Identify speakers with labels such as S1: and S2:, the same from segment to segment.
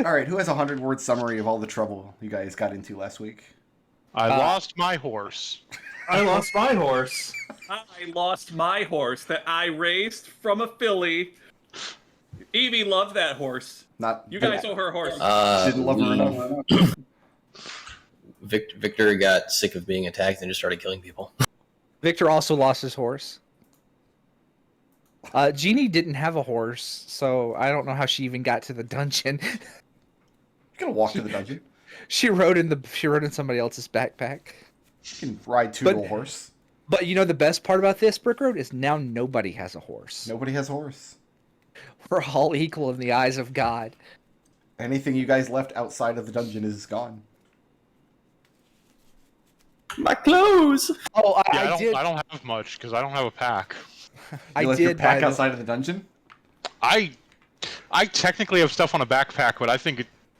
S1: All right, who has a 100-word summary of all the trouble you guys got into last week?
S2: I lost my horse.
S3: I lost my horse.
S4: I lost my horse that I raised from a filly. Evie loved that horse. You guys owe her a horse.
S1: Didn't love her enough.
S5: Victor got sick of being attacked and just started killing people.
S6: Victor also lost his horse. Jeannie didn't have a horse, so I don't know how she even got to the dungeon.
S1: You could have walked to the dungeon.
S6: She rode in somebody else's backpack.
S1: You can ride two-wheel horse.
S6: But you know the best part about this Brick Road is now nobody has a horse.
S1: Nobody has a horse.
S6: We're all equal in the eyes of God.
S1: Anything you guys left outside of the dungeon is gone.
S5: My clothes.
S6: Oh,
S2: I don't have much because I don't have a pack.
S1: You left your pack outside of the dungeon?
S2: I technically have stuff on a backpack, but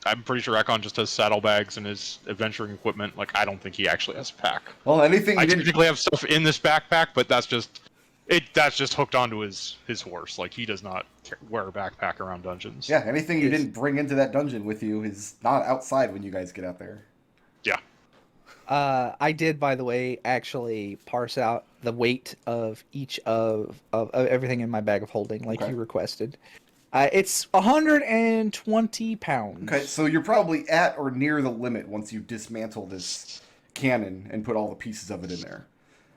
S2: I'm pretty sure Ekon just has saddlebags and his adventuring equipment. Like, I don't think he actually has a pack.
S1: Well, anything you
S2: I
S1: didn't...
S2: technically have stuff in this backpack, but that's just hooked onto his horse. Like, he does not wear a backpack around dungeons.
S1: Yeah, anything you didn't bring into that dungeon with you is not outside when you guys get out there.
S2: Yeah.
S6: I did, by the way, actually parse out the weight of each of everything in my bag of holding, like you requested. It's 120 pounds.
S1: Okay, so you're probably at or near the limit once you dismantle this cannon and put all the pieces of it in there.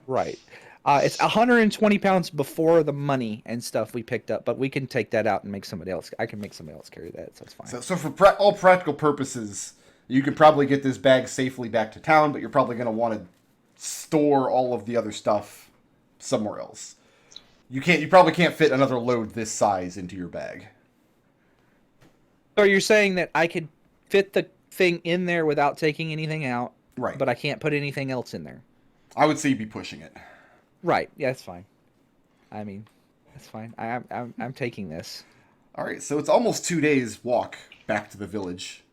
S6: Right. It's 120 pounds before the money and stuff we picked up, but we can take that out and make somebody else. I can make somebody else carry that, so it's fine.
S1: So for all practical purposes, you could probably get this bag safely back to town, but you're probably going to want to store all of the other stuff somewhere else. You probably can't fit another load this size into your bag.
S6: So you're saying that I could fit the thing in there without taking anything out,
S1: right?
S6: But I can't put anything else in there.
S1: I would say you'd be pushing it.
S6: Right. Yeah, that's fine. I mean, that's fine. I'm taking this.
S1: All right. So it's almost 2 days walk back to the village.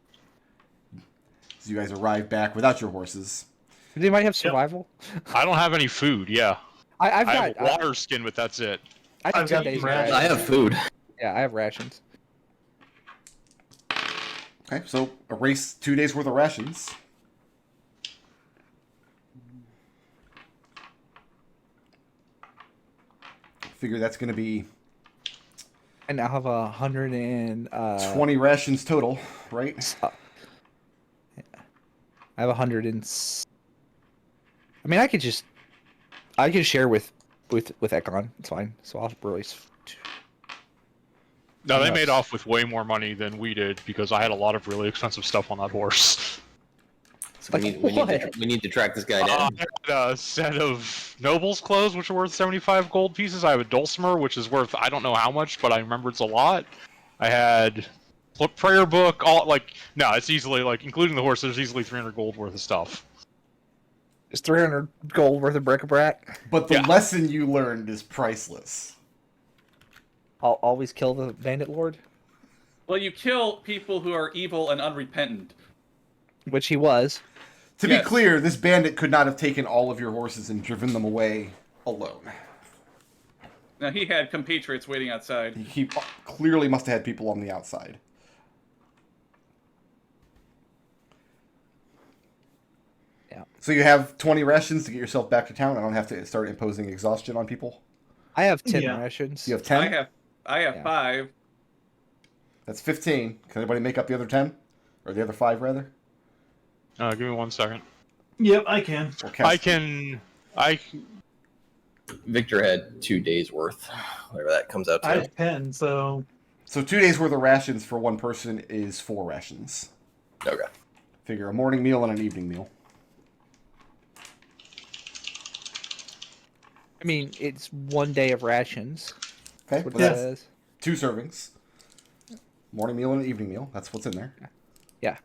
S1: So you guys arrive back without your horses.
S6: Does anybody have survival?
S2: I don't have any food. Yeah.
S6: I
S2: have a water skin, but that's it.
S6: I have 10 days.
S5: I have food.
S6: Yeah, I have rations.
S1: Okay, so erase 2 days worth of rations. Figure that's going to be...
S6: And I have
S1: 20 rations total, right?
S6: I have 100 and... I mean, I could share with Ekon. It's fine. So I'll release...
S2: No, they made off with way more money than we did because I had a lot of really expensive stuff on that horse.
S5: So we need to track this guy down.
S2: I had a set of nobles' clothes, which are worth 75 gold pieces. I have a dulcimer, which is worth I don't know how much, but I remember it's a lot. I had a prayer book. It's easily including the horse. There's easily 300 gold worth of stuff.
S6: It's 300 gold worth of bric-a-brac.
S1: But the lesson you learned is priceless.
S6: I'll always kill the bandit lord.
S4: Well, you kill people who are evil and unrepentant.
S6: Which he was.
S1: To be clear, this bandit could not have taken all of your horses and driven them away alone.
S4: Now, he had compatriots waiting outside.
S1: He clearly must have had people on the outside.
S6: Yeah.
S1: So you have 20 rations to get yourself back to town. I don't have to start imposing exhaustion on people.
S6: I have 10 rations.
S1: You have 10?
S4: I have 5.
S1: That's 15. Can anybody make up the other 10? Or the other 5, rather?
S2: Give me 1 second.
S3: Yep, I can.
S5: Victor had 2 days worth, whatever that comes out to.
S3: I have 10, so...
S1: So 2 days worth of rations for one person is 4 rations.
S5: Okay.
S1: Figure a morning meal and an evening meal.
S6: I mean, it's 1 day of rations.
S1: Okay,
S6: What
S1: well,
S6: it
S1: that's
S6: says.
S1: 2 servings. Morning meal and an evening meal. That's what's in there.
S6: Yeah.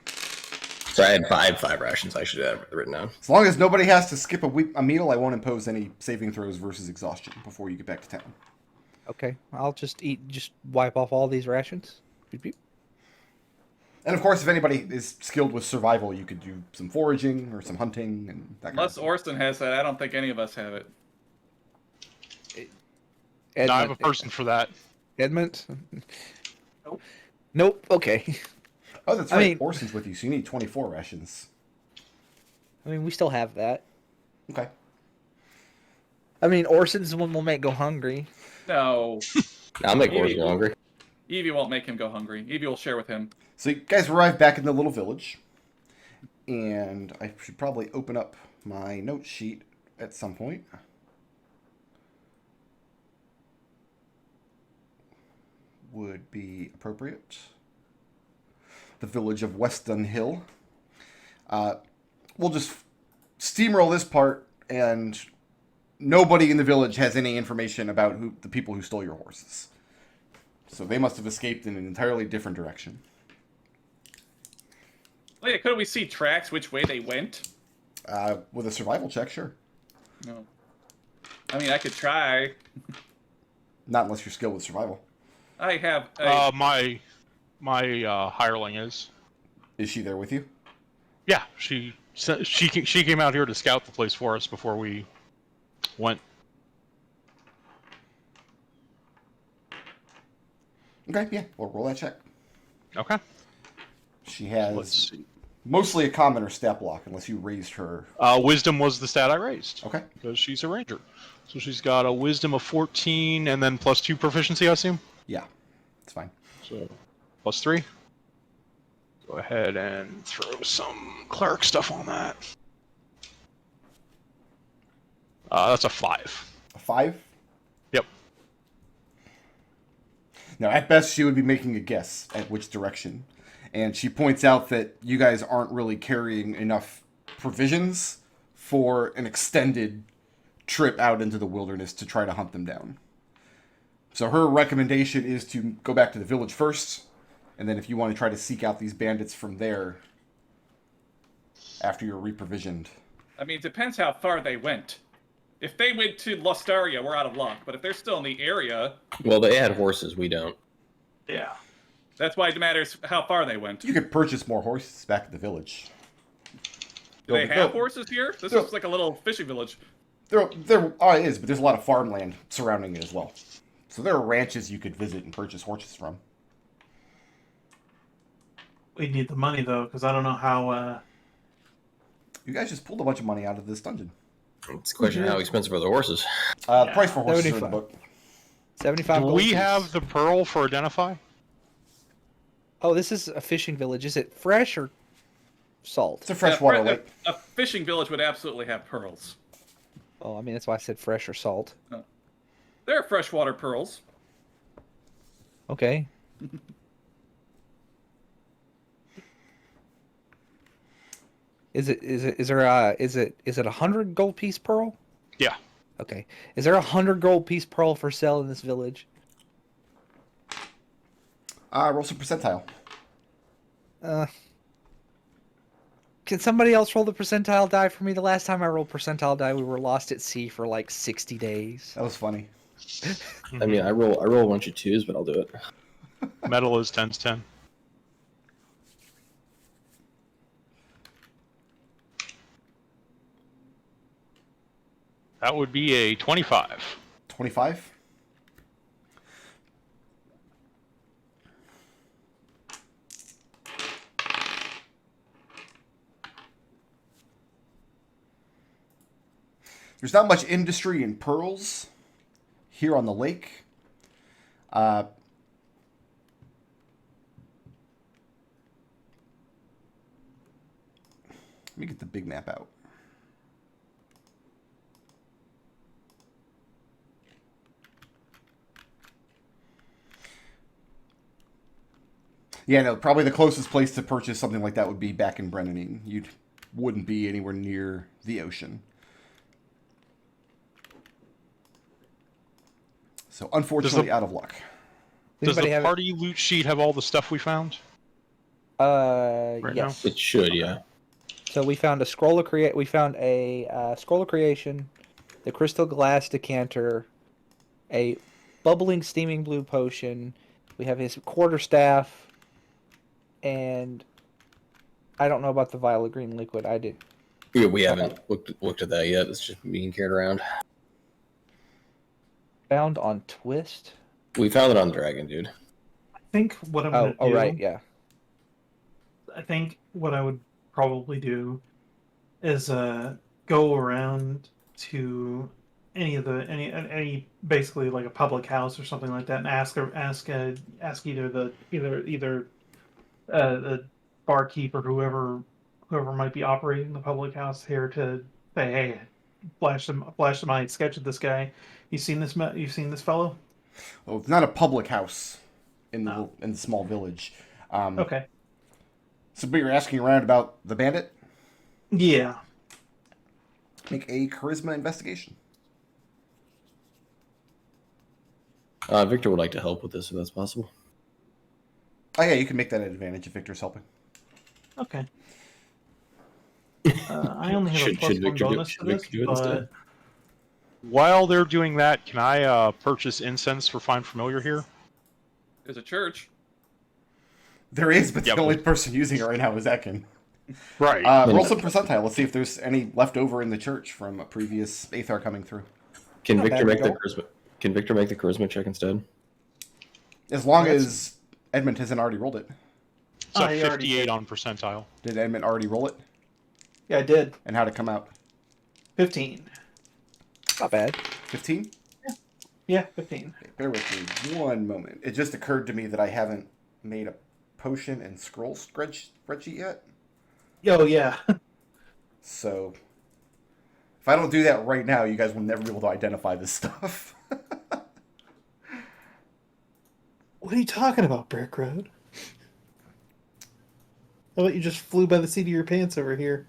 S5: So I had five rations. I should have written down.
S1: As long as nobody has to skip a meal, I won't impose any saving throws versus exhaustion before you get back to town.
S6: Okay, I'll just wipe off all these rations. Beep, beep.
S1: And of course, if anybody is skilled with survival, you could do some foraging or some hunting and that kind of
S4: Unless
S1: stuff.
S4: Orson has that, I don't think any of us have it.
S2: No, I have a person for that.
S6: Edmont?
S4: Nope.
S6: Nope. Okay.
S1: Oh, that's
S6: I
S1: right.
S6: mean-
S1: Orson's with you, so you need 24 rations.
S6: I mean, we still have that.
S1: Okay.
S6: I mean, Orson's the one we'll make go hungry.
S4: No.
S5: I'll make Orson hungry.
S4: Evie won't make him go hungry. Evie will share with him.
S1: So you guys arrive back in the little village, and I should probably open up my note sheet at some point. Would be appropriate. The village of Weston Hill. We'll just steamroll this part, and nobody in the village has any information about the people who stole your horses. So they must have escaped in an entirely different direction.
S4: Oh yeah, couldn't we see tracks which way they went?
S1: With a survival check, sure.
S4: No. I mean, I could try.
S1: Not unless you're skilled with survival.
S4: I have.
S2: My hireling is.
S1: Is she there with you?
S2: Yeah, she came out here to scout the place for us before we went.
S1: Okay, yeah. We'll roll that check.
S2: Okay.
S1: She
S2: Let's
S1: has
S2: see.
S1: mostly a common or stat block, unless you raised her.
S2: Wisdom was the stat I raised.
S1: Okay.
S2: Because she's a ranger. So she's got a wisdom of 14 and then plus 2 proficiency, I assume?
S1: Yeah, it's fine.
S2: So plus 3. Go ahead and throw some cleric stuff on that. That's a 5.
S1: A 5?
S2: Yep.
S1: Now, at best, she would be making a guess at which direction. And she points out that you guys aren't really carrying enough provisions for an extended trip out into the wilderness to try to hunt them down. So her recommendation is to go back to the village first, and then if you want to try to seek out these bandits from there after you're reprovisioned.
S4: I mean, it depends how far they went. If they went to Lustaria, we're out of luck. But if they're still in the area,
S5: Well, they had horses. We don't.
S3: Yeah.
S4: that's why it matters how far they went.
S1: You could purchase more horses back at the village.
S4: Do they have
S1: There-
S4: horses here? This
S1: no.
S4: is like a little fishing village.
S1: There is, but there's a lot of farmland surrounding it as well. So there are ranches you could visit and purchase horses from.
S3: We need the money though, because I don't know how.
S1: You guys just pulled a bunch of money out of this dungeon.
S5: It's a question of how expensive are the horses.
S1: The price for horses are in the
S6: 75.
S1: book.
S6: 75
S2: Do
S6: gold
S2: we
S6: pieces.
S2: have the pearl for identify?
S6: Oh, this is a fishing village. Is it fresh or salt?
S1: It's a freshwater
S4: Yeah,
S1: lake.
S4: a fishing village would absolutely have pearls.
S6: Oh, I mean, that's why I said fresh or salt.
S4: There are freshwater pearls.
S6: Okay. Is it 100 gold piece pearl?
S2: Yeah.
S6: Okay. Is there 100 gold piece pearl for sale in this village?
S1: Roll some percentile.
S6: Can somebody else roll the percentile die for me? The last time I rolled percentile die, we were lost at sea for like 60 days.
S1: That was funny.
S5: I mean, I roll a bunch of 2s, but I'll do it.
S2: Metal is 10/10. That would be a 25.
S1: 25? There's not much industry in pearls here on the lake. Let me get the big map out. Yeah, no, probably the closest place to purchase something like that would be back in Brennanine. You wouldn't be anywhere near the ocean. So, unfortunately, out of luck.
S2: Does
S6: Anybody
S2: the
S6: have
S2: party loot sheet have all the stuff we found? Right
S6: yes.
S5: It should, yeah.
S6: So we found a scroll of create. We found a scroll of creation, the crystal glass decanter, a bubbling steaming blue potion. We have his quarterstaff, and I don't know about the vial of green liquid. I did.
S5: Yeah, we haven't looked at that yet. It's just being carried around.
S6: Found on Twist.
S5: We found it on Dragon, dude.
S3: think what I'm gonna do.
S6: Oh, right, yeah.
S3: I think what I would probably do is go around to any basically like a public house or something like that and ask either the barkeep or whoever might be operating the public house here to say, hey, flash my sketch of this guy. You've seen this fellow?
S1: Well, it's not a public house in the small village.
S3: Okay.
S1: So, but you're asking around about the bandit?
S3: Yeah.
S1: Make a charisma investigation.
S5: Victor would like to help with this if that's possible.
S1: Oh yeah, you can make that an advantage if Victor's helping.
S3: Okay. I only have a plus one bonus to this, but...
S2: While they're doing that, can I purchase incense for Find Familiar here?
S4: There's a church.
S1: There is, but the only person using it right now is Ekon.
S2: Right.
S1: Roll some percentile. Let's see if there's any left over in the church from a previous Aethar coming through.
S5: Can Victor make the charisma? Can Victor make the charisma check instead?
S1: As long as Edmont hasn't already rolled it.
S2: It's at 58 on percentile.
S1: Did Edmont already roll it?
S3: Yeah, I did.
S1: And how'd it come out?
S3: 15.
S6: Not bad.
S1: 15?
S3: Yeah, 15.
S1: Okay, bear with me one moment. It just occurred to me that I haven't made a potion and scroll spreadsheet yet.
S3: Oh, yeah.
S1: So, if I don't do that right now, you guys will never be able to identify this stuff.
S3: What are you talking about, Brick Road? How about you just flew by the seat of your pants over here?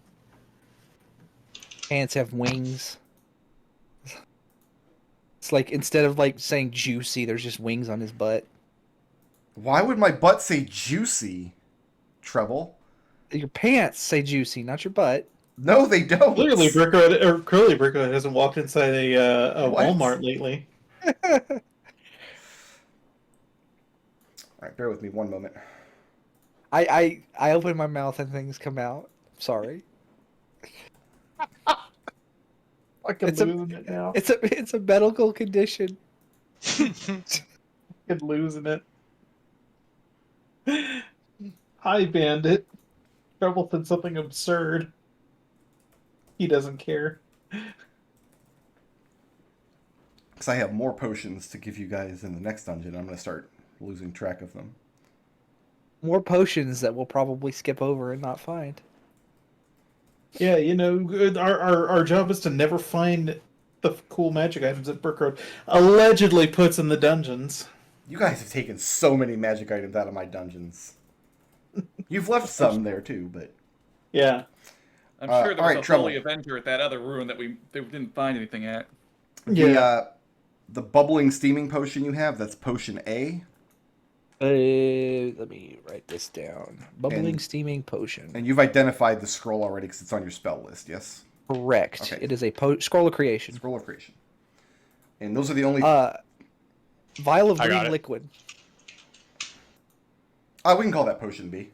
S6: Ants have wings. It's like, instead of like saying juicy, there's just wings on his butt.
S1: Why would my butt say juicy, Treble?
S6: Your pants say juicy, not your butt.
S1: No, they don't.
S3: Clearly, Brickroad hasn't walked inside a Walmart lately.
S1: Alright, bear with me one moment.
S6: I open my mouth and things come out. Sorry.
S3: It's losing it now.
S6: It's a medical condition.
S3: I'm losing it. Hi, Bandit. Treble said something absurd. He doesn't care.
S1: Because I have more potions to give you guys in the next dungeon. I'm going to start losing track of them.
S6: More potions that we'll probably skip over and not find.
S3: Yeah, you know, our job is to never find the cool magic items that Brickroad allegedly puts in the dungeons.
S1: You guys have taken so many magic items out of my dungeons. You've left some there too, but...
S3: Yeah.
S4: I'm sure there was a
S1: Treble.
S4: Holy Avenger at that other ruin that they didn't find anything at.
S1: The bubbling steaming potion you have, that's potion A.
S6: Let me write this down. Bubbling steaming potion.
S1: And you've identified the scroll already because it's on your spell list, yes?
S6: Correct.
S1: Okay.
S6: It is a scroll of creation.
S1: Scroll of creation. And those are the only...
S6: vial of green liquid.
S1: We can call that potion B.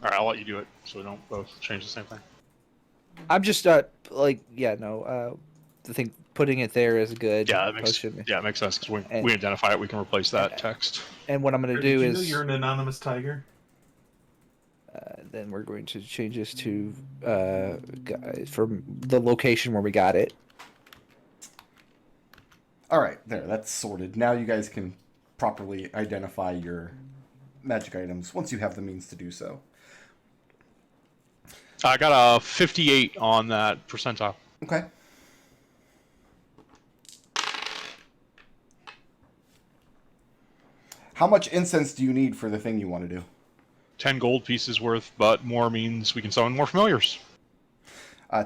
S2: Alright, I'll let you do it so we don't both change the same thing.
S6: I'm just I think putting it there is good.
S2: Yeah, it makes sense because we identify it. We can replace that text.
S6: And what I'm going to do is
S3: you're an anonymous tiger.
S6: Then we're going to change this to from the location where we got it.
S1: All right, there. That's sorted. Now you guys can properly identify your magic items once you have the means to do so.
S2: I got a 58 on that percentile.
S1: Okay. How much incense do you need for the thing you want to do?
S2: 10 gold pieces worth, but more means we can summon more familiars.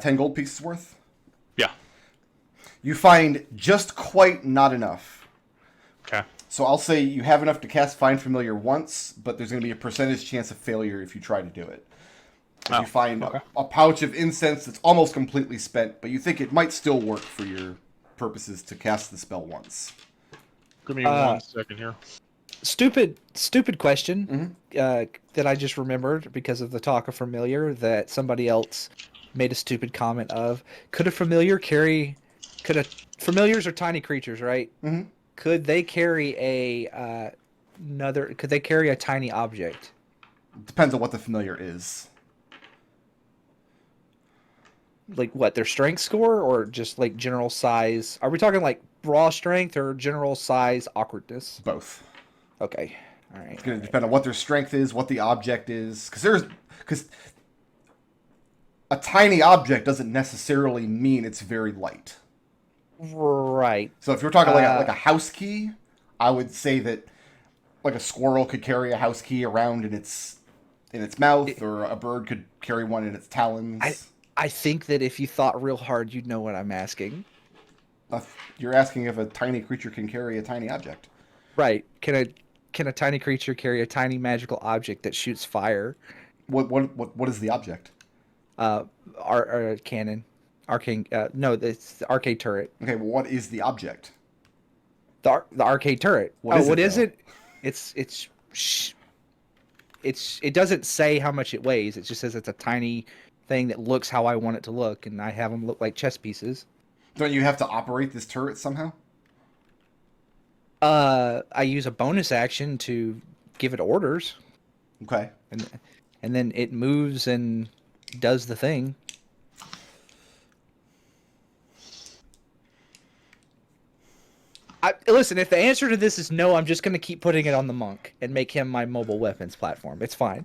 S1: 10 gold pieces worth?
S2: Yeah.
S1: You find just quite not enough.
S2: Okay.
S1: So I'll say you have enough to cast Find Familiar once, but there's going to be a percentage chance of failure if you try to do it. If you find a pouch of incense that's almost completely spent, but you think it might still work for your purposes to cast the spell once.
S2: Give me 1 second here.
S6: Stupid question that I just remembered because of the talk of familiar that somebody else made a stupid comment of, could a familiar carry? Familiars are tiny creatures, right?
S1: Mm-hmm.
S6: Could they carry Could they carry a tiny object?
S1: Depends on what the familiar is.
S6: Like what, their strength score, or just like general size? Are we talking like raw strength or general size awkwardness?
S1: Both.
S6: Okay. All right.
S1: It's going to depend on what their strength is, what the object is. Because a tiny object doesn't necessarily mean it's very light.
S6: Right.
S1: So if you're talking like a house key, I would say that like a squirrel could carry a house key around in its mouth, or a bird could carry one in its talons.
S6: I think that if you thought real hard, you'd know what I'm asking.
S1: You're asking if a tiny creature can carry a tiny object.
S6: Right. Can a tiny creature carry a tiny magical object that shoots fire?
S1: What is the object?
S6: Our cannon. Arcane. No, it's the arcade turret.
S1: Okay, well, what is the object?
S6: The arcade turret.
S1: What is
S6: it? It doesn't say how much it weighs. It just says it's a tiny thing that looks how I want it to look, and I have them look like chess pieces.
S1: Don't you have to operate this turret somehow?
S6: I use a bonus action to give it orders.
S1: Okay.
S6: And then it moves and does the thing. Listen, if the answer to this is no, I'm just going to keep putting it on the monk and make him my mobile weapons platform. It's fine.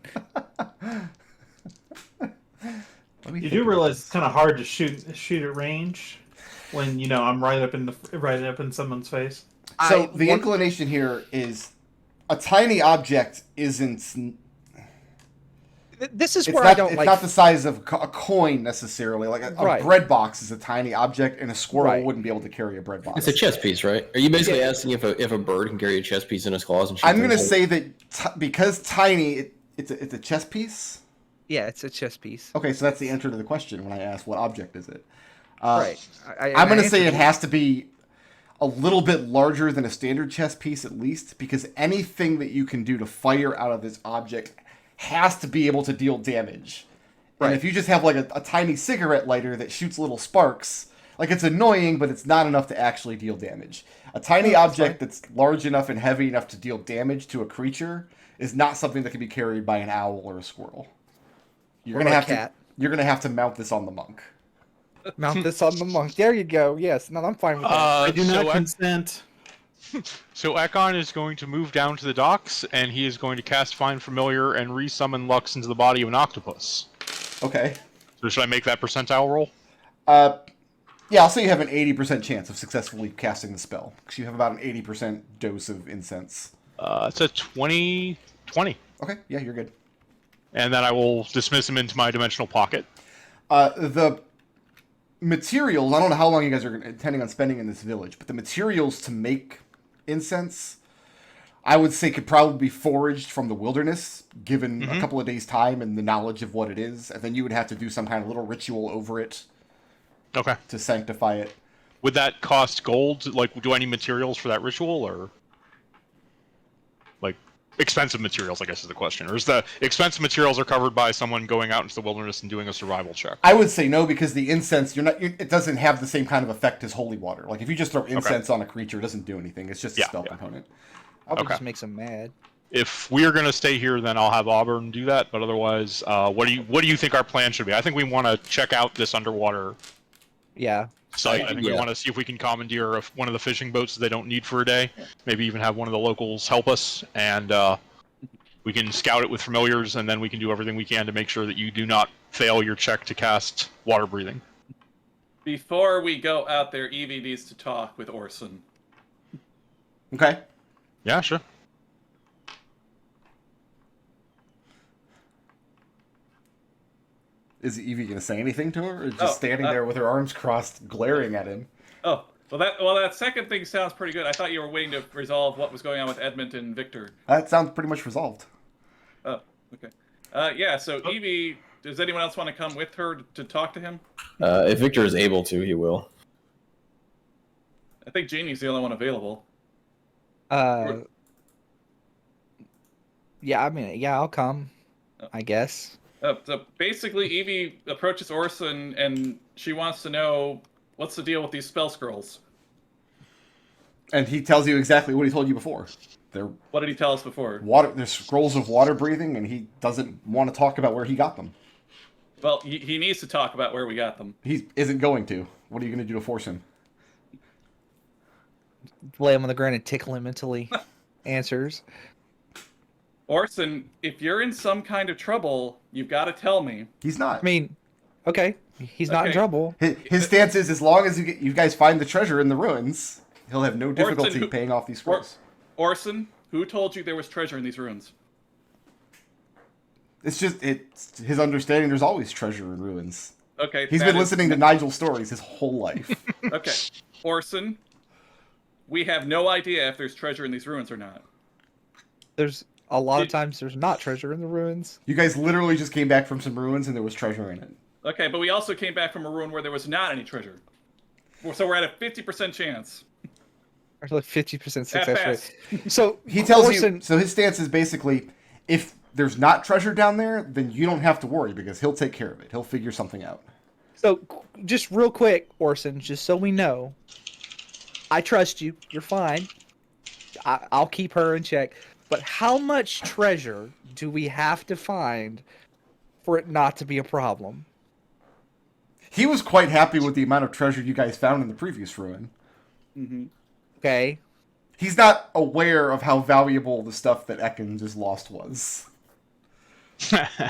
S3: You do realize it's kind of hard to shoot at range when I'm right up in someone's face.
S1: So the inclination here is a tiny object isn't.
S6: This is where I don't like.
S1: It's not the size of a coin necessarily. Like a bread box is a tiny object, and a squirrel wouldn't be able to carry a bread box.
S5: It's a chess piece, right? Are you basically asking if a bird can carry a chess piece in his claws and shoot?
S1: I'm going to say that because tiny, it's a chess piece.
S6: Yeah, it's a chess piece.
S1: Okay, so that's the answer to the question when I asked what object is it.
S6: Right.
S1: I'm going to say it has to be a little bit larger than a standard chess piece at least, because anything that you can do to fire out of this object has to be able to deal damage. Right. And if you just have like a tiny cigarette lighter that shoots little sparks, like it's annoying, but it's not enough to actually deal damage. A tiny object that's large enough and heavy enough to deal damage to a creature is not something that can be carried by an owl or a squirrel. You're gonna have to mount this on the monk.
S6: Mount this on the monk. There you go. Yes. No, I'm fine with that.
S3: I do not consent.
S2: So Ekon is going to move down to the docks, and he is going to cast Find Familiar and resummon Lux into the body of an octopus.
S1: Okay.
S2: So should I make that percentile roll?
S1: Yeah, I'll say you have an 80% chance of successfully casting the spell, because you have about an 80% dose of incense.
S2: It's a 20.
S1: Okay, yeah, you're good.
S2: And then I will dismiss him into my dimensional pocket.
S1: The materials, I don't know how long you guys are intending on spending in this village, but the materials to make incense, I would say could probably be foraged from the wilderness, given a couple of days' time and the knowledge of what it is, and then you would have to do some kind of little ritual over it.
S2: Okay.
S1: To sanctify it.
S2: Would that cost gold? Like, do I need materials for that ritual, or like expensive materials? I guess is the question. Or is the expensive materials are covered by someone going out into the wilderness and doing a survival check?
S1: I would say no, because the incense it doesn't have the same kind of effect as holy water. Like if you just throw incense on a creature, it doesn't do anything. It's just a spell component.
S6: Probably just makes them mad.
S2: If we are going to stay here, then I'll have Auburn do that. But otherwise, what do you think our plan should be? I think we want to check out this underwater.
S6: Yeah.
S2: Site. I think we want to see if we can commandeer one of the fishing boats that they don't need for a day. Maybe even have one of the locals help us, and we can scout it with familiars, and then we can do everything we can to make sure that you do not fail your check to cast water breathing.
S4: Before we go out there, Evie needs to talk with Orson.
S1: Okay.
S2: Yeah, sure.
S1: Is Evie going to say anything to her, or just standing there with her arms crossed, glaring at him?
S4: Oh, well, that second thing sounds pretty good. I thought you were waiting to resolve what was going on with Edmont and Victor.
S1: That sounds pretty much resolved.
S4: Oh, okay. Yeah, so Evie, does anyone else want to come with her to talk to him?
S5: If Victor is able to, he will.
S4: I think Janie's the only one available.
S6: Yeah, I mean, yeah, I'll come. I guess.
S4: So basically, Evie approaches Orson, and she wants to know what's the deal with these spell scrolls.
S1: And he tells you exactly what he told you before.
S4: What did he tell us before?
S1: They're scrolls of water breathing, and he doesn't want to talk about where he got them.
S4: Well, he needs to talk about where we got them.
S1: He isn't going to. What are you going to do to force him?
S6: Lay him on the ground and tickle him until he answers.
S4: Orson, if you're in some kind of trouble, you've got to tell me.
S1: He's not.
S6: I mean, okay, he's not in trouble.
S1: His stance is, as long as you guys find the treasure in the ruins, he'll have no difficulty paying off these scrolls.
S4: Orson, who told you there was treasure in these ruins?
S1: It's his understanding there's always treasure in ruins.
S4: Okay.
S1: He's been listening to Nigel's stories his whole life.
S4: Okay. Orson, we have no idea if there's treasure in these ruins or not.
S6: There's a lot of times there's not treasure in the ruins.
S1: You guys literally just came back from some ruins and there was treasure in it.
S4: Okay, but we also came back from a ruin where there was not any treasure. So we're at a 50% chance.
S6: There's like 50% success
S4: best.
S6: rate. So
S1: He tells
S6: Orson,
S1: you. So his stance is basically, if there's not treasure down there, then you don't have to worry because he'll take care of it. He'll figure something out.
S6: So just real quick, Orson, just so we know, I trust you. You're fine. I'll keep her in check. But how much treasure do we have to find for it not to be a problem?
S1: He was quite happy with the amount of treasure you guys found in the previous ruin.
S4: Mm-hmm.
S6: Okay.
S1: He's not aware of how valuable the stuff that Ekon just lost was.
S6: I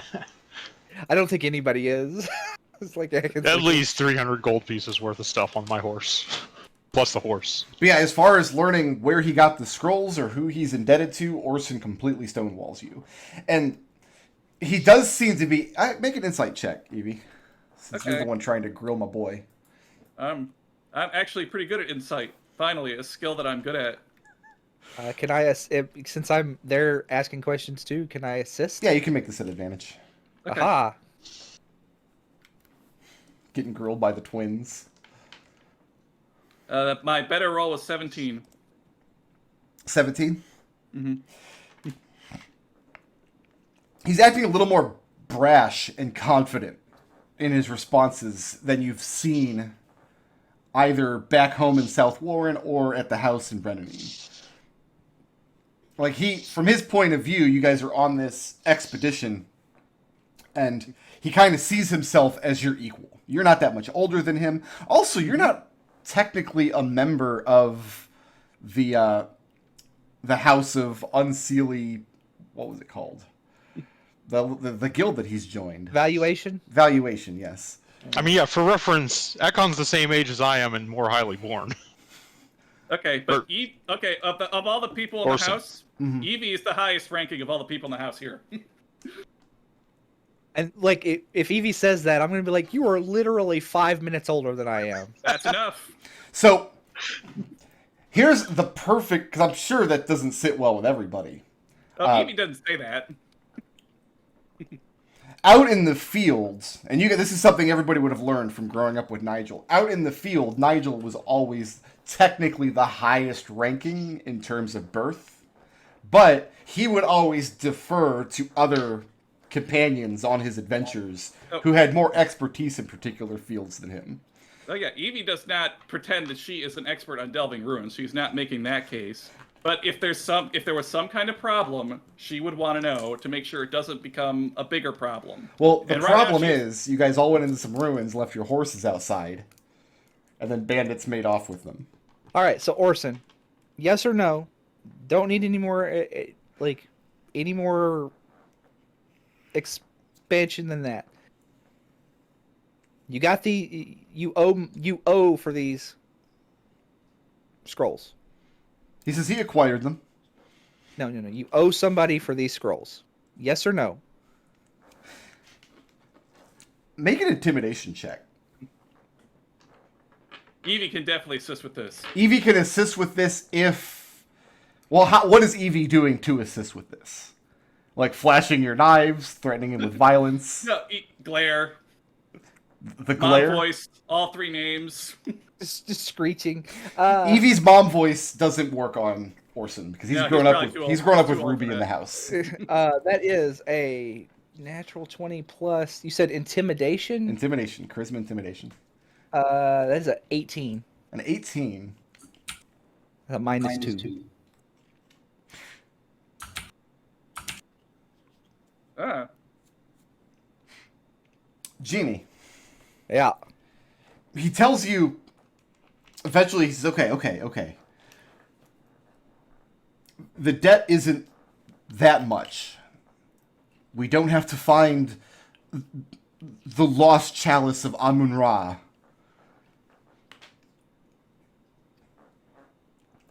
S6: don't think anybody is. It's like
S2: At least 300 gold pieces worth of stuff on my horse. Plus the horse.
S1: But yeah, as far as learning where he got the scrolls or who he's indebted to, Orson completely stonewalls you. And he does seem to be... make an insight check, Evie. Since you're the one trying to grill my boy.
S4: I'm actually pretty good at insight. Finally, a skill that I'm good at.
S6: Can I, since I'm there asking questions too, can I assist?
S1: Yeah, you can make this an advantage.
S4: Okay.
S6: Aha.
S1: Getting grilled by the twins.
S4: My better roll was 17.
S1: 17?
S4: Mm-hmm.
S1: He's acting a little more brash and confident in his responses than you've seen either back home in South Warren or at the house in Brennanine. Like, from his point of view, you guys are on this expedition, and he kind of sees himself as your equal. You're not that much older than him. Also, you're not technically a member of the House of Unseelie... What was it called? The guild that he's joined.
S6: Valuation?
S1: Valuation, yes.
S2: I mean, yeah, for reference, Ekon's the same age as I am and more highly born.
S4: Okay, but of all the people in the house,
S1: Mm-hmm.
S4: Evie is the highest ranking of all the people in the house here.
S6: And like, if Evie says that, I'm gonna be like, you are literally 5 minutes older than I am.
S4: That's enough.
S1: So, here's the perfect... Because I'm sure that doesn't sit well with everybody.
S4: Evie doesn't say that.
S1: Out in the fields, and this is something everybody would have learned from growing up with Nigel. Out in the field, Nigel was always technically the highest ranking in terms of birth, but he would always defer to other companions on his adventures who had more expertise in particular fields than him.
S4: Oh yeah, Evie does not pretend that she is an expert on delving ruins. She's not making that case. But if there was some kind of problem, she would want to know to make sure it doesn't become a bigger problem.
S1: Well, the problem is, you guys all went into some ruins, left your horses outside, and then bandits made off with them.
S6: All right, so Orson, yes or no? Don't need any more, any more expansion than that. You got you owe for these scrolls.
S1: He says he acquired them.
S6: No. You owe somebody for these scrolls. Yes or no?
S1: Make an intimidation check.
S4: Evie can definitely assist with this.
S1: Evie can assist with this if... Well, what is Evie doing to assist with this? Like flashing your knives, threatening him with violence?
S4: No, glare.
S1: The glare?
S4: Mom voice, all three names.
S6: Just screeching.
S1: Evie's mom voice doesn't work on Orson because he's grown up with Ruby in the house.
S6: That is a Natural 20 plus. You said intimidation?
S1: Intimidation. Charisma intimidation.
S6: That is a 18.
S1: An 18.
S6: Minus 2.
S1: Genie.
S6: Yeah.
S1: He tells you, eventually he says, okay. The debt isn't that much. We don't have to find the lost chalice of Amun-Ra.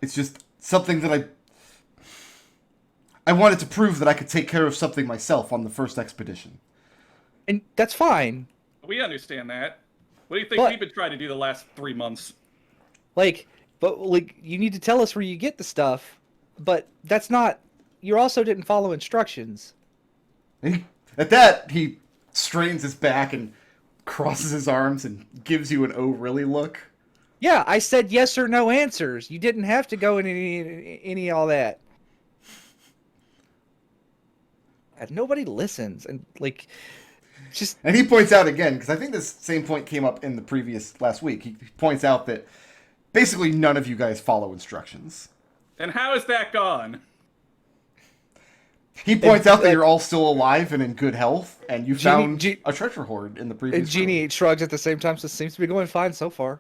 S1: It's just something that I wanted to prove that I could take care of something myself on the first expedition.
S6: And that's fine.
S4: We understand that. What do you think we've been trying to do the last 3 months?
S6: But you need to tell us where you get the stuff, but that's not... You also didn't follow instructions.
S1: At that, he strains his back and crosses his arms and gives you an "oh really" look.
S6: Yeah, I said yes or no answers. You didn't have to go into any all that. And nobody listens, and just.
S1: And he points out again, because I think this same point came up in the previous last week. He points out that basically none of you guys follow instructions.
S4: And how is that gone?
S1: He points out that you're all still alive and in good health, and you found a treasure hoard in the previous.
S6: And Genie shrugs at the same time, so it seems to be going fine so far.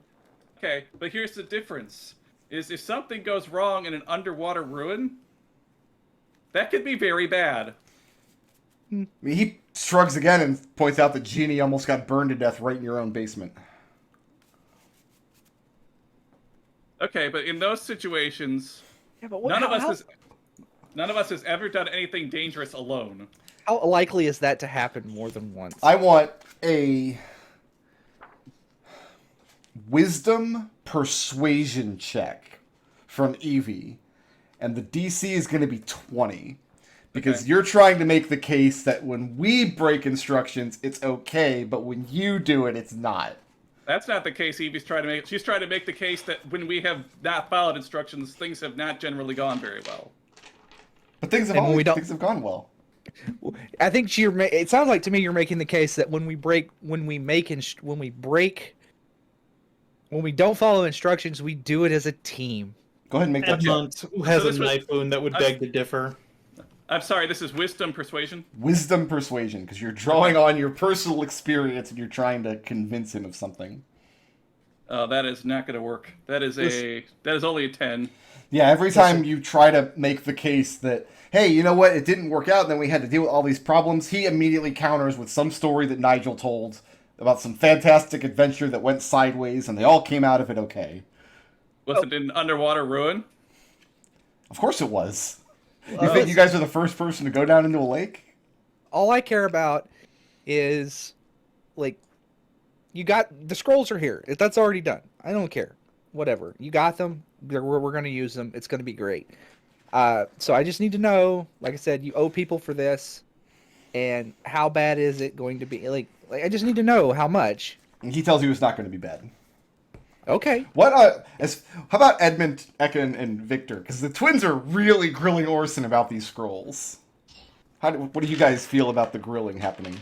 S4: Okay, but here's the difference: is if something goes wrong in an underwater ruin, that could be very bad.
S1: I mean, he shrugs again and points out that Genie almost got burned to death right in your own basement.
S4: Okay, but in those situations,
S6: Yeah, but
S4: none of us has ever done anything dangerous alone.
S6: How likely is that to happen more than once?
S1: I want a wisdom persuasion check from Evie, and the DC is going to be 20. Because you're trying to make the case that when we break instructions, it's okay, but when you do it, it's not.
S4: That's not the case Evie's trying to make. She's trying to make the case that when we have not followed instructions, things have not generally gone very well.
S1: But things have gone well.
S6: I think it sounds like to me you're making the case that when we don't follow instructions, we do it as a team.
S1: Go ahead and make that check.
S3: Edmont has a knife wound that would beg to differ.
S4: I'm sorry, this is wisdom persuasion?
S1: Wisdom persuasion, because you're drawing on your personal experience and you're trying to convince him of something.
S4: That is not going to work. That is only a 10.
S1: Yeah, every time you try to make the case that, hey, you know what, it didn't work out, and then we had to deal with all these problems, he immediately counters with some story that Nigel told about some fantastic adventure that went sideways, and they all came out of it okay.
S4: Was it an underwater ruin?
S1: Of course it was. You think you guys are the first person to go down into a lake?
S6: All I care about is, you got the scrolls are here. That's already done. I don't care. Whatever. You got them. We're going to use them. It's going to be great. So I just need to know, like I said, you owe people for this, and how bad is it going to be? I just need to know how much.
S1: And he tells you it's not going to be bad.
S6: Okay.
S1: How about Edmont, Ekon, and Victor? Because the twins are really grilling Orson about these scrolls. What do you guys feel about the grilling happening?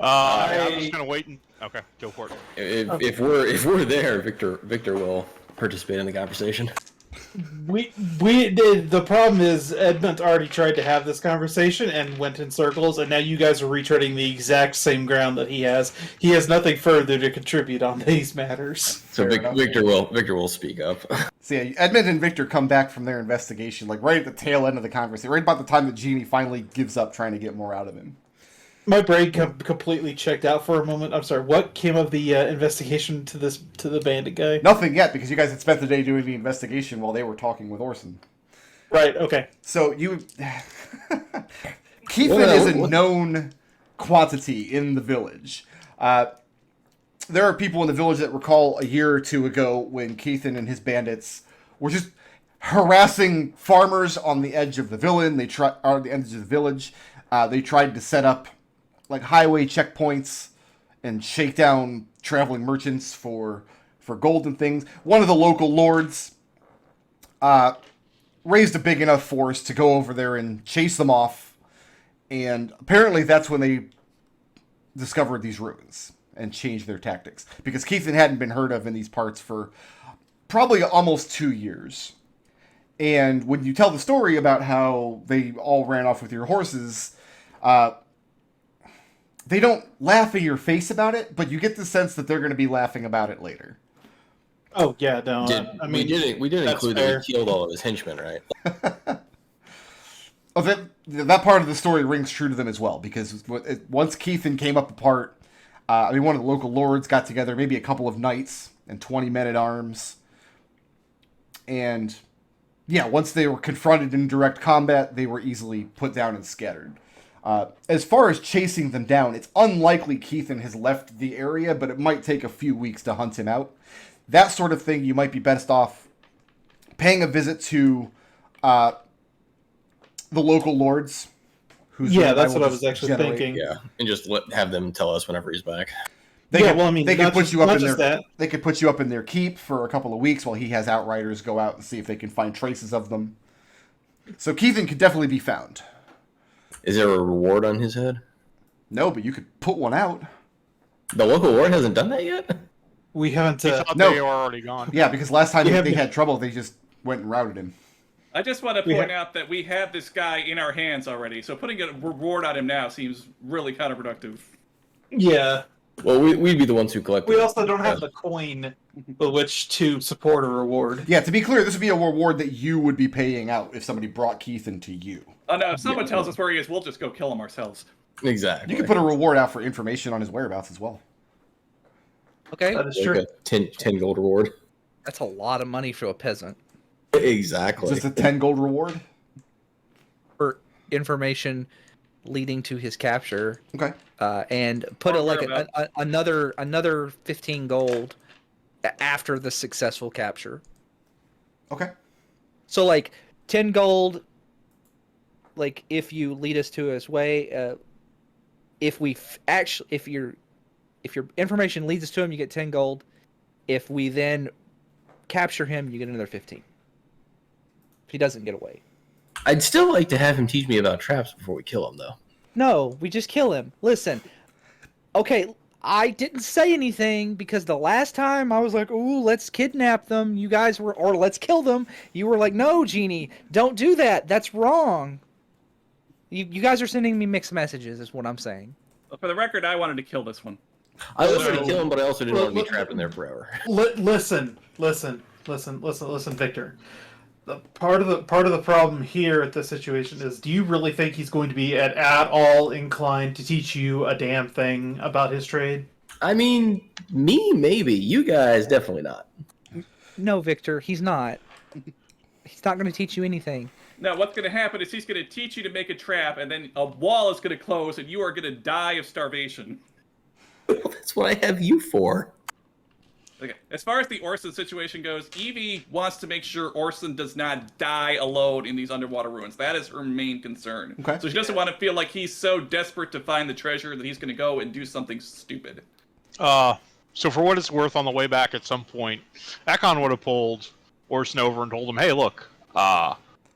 S2: I'm just gonna wait and okay, go for it.
S5: If we're there, Victor will participate in the conversation.
S3: We did. The problem is Edmont already tried to have this conversation and went in circles, and now you guys are retreading the exact same ground that he has. He has nothing further to contribute on these matters.
S5: So Victor will speak up.
S1: So yeah, Edmont and Victor come back from their investigation, right at the tail end of the conversation, right about the time that Genie finally gives up trying to get more out of him.
S3: My brain completely checked out for a moment. I'm sorry. What came of the investigation to the bandit guy?
S1: Nothing yet, because you guys had spent the day doing the investigation while they were talking with Orson.
S3: Right. Okay.
S1: So Keithan is a known quantity in the village. There are people in the village that recall a year or two ago when Keithan and his bandits were just harassing farmers on the edge of the village. They tried to set up highway checkpoints and shake down traveling merchants for gold and things. One of the local lords raised a big enough force to go over there and chase them off And apparently that's when they discovered these ruins and changed their tactics. Because Keithan hadn't been heard of in these parts for probably almost 2 years. And when you tell the story about how they all ran off with your horses, they don't laugh in your face about it, but you get the sense that they're going to be laughing about it later.
S3: Oh yeah, no. I mean,
S5: we didn't
S3: that's
S5: include
S3: fair.
S5: that he killed all of his henchmen, right?
S1: Oh, that part of the story rings true to them as well, because once Keithan came up apart, one of the local lords got together, maybe a couple of knights and 20 men-at-arms, and yeah, once they were confronted in direct combat, they were easily put down and scattered. As far as chasing them down, it's unlikely Keithan has left the area, but it might take a few weeks to hunt him out. That sort of thing, you might be best off paying a visit to the local lords.
S3: That's what I was actually thinking.
S5: Yeah, and just have them tell us whenever he's back.
S1: They could put you up in their keep for a couple of weeks while he has outriders go out and see if they can find traces of them. So Keithan could definitely be found.
S5: Is there a reward on his head?
S1: No, but you could put one out.
S5: The local lord hasn't done that yet?
S3: We haven't.
S2: He thought
S1: No.
S2: they were already gone.
S1: Yeah, because last time they had trouble, they just went and routed him.
S4: I just want to point out that we have this guy in our hands already, so putting a reward on him now seems really counterproductive.
S3: Yeah.
S5: Well, we'd be the ones who collect.
S3: We also don't have the coin with which to support a reward.
S1: Yeah, to be clear, this would be a reward that you would be paying out if somebody brought Keithan to you.
S4: Oh no, if someone tells us where he is, we'll just go kill him ourselves.
S5: Exactly.
S1: You could put a reward out for information on his whereabouts as well.
S6: Okay,
S3: That is
S5: Like
S3: true.
S5: a 10 gold reward.
S6: that's a lot of money for a peasant
S5: Exactly.
S1: Just a 10 gold reward?
S6: for information leading to his capture.
S1: Okay.
S6: And put
S4: Or
S6: like
S4: whereabouts.
S6: another 15 gold after the successful capture.
S1: Okay.
S6: So like 10 gold, like if you lead us to his way, if your information leads us to him, you get 10 gold. If we then capture him, you get another 15. If he doesn't get away.
S5: I'd still like to have him teach me about traps before we kill him, though.
S6: No, we just kill him. Listen. Okay, I didn't say anything because the last time I was like, "Ooh, let's kidnap them." You guys were, or let's kill them. You were like, "No, Genie, don't do that. That's wrong." You guys are sending me mixed messages, is what I'm saying.
S4: But for the record, I wanted to kill this one.
S5: I was going to kill him, but I also didn't want to be trapped in there forever.
S3: Listen, Victor. The part of the problem here at this situation is: do you really think he's going to be at all inclined to teach you a damn thing about his trade?
S5: I mean, me maybe. You guys definitely not.
S6: No, Victor, he's not. He's not going to teach you anything.
S4: Now, what's going to happen is he's going to teach you to make a trap, and then a wall is going to close, and you are going to die of starvation.
S5: Well, that's what I have you for.
S4: Okay. As far as the Orson situation goes, Evie wants to make sure Orson does not die alone in these underwater ruins. That is her main concern.
S1: Okay.
S4: So she doesn't want to feel like he's so desperate to find the treasure that he's going to go and do something stupid.
S2: So for what it's worth, on the way back at some point, Ekon would have pulled Orson over and told him, "Hey, look,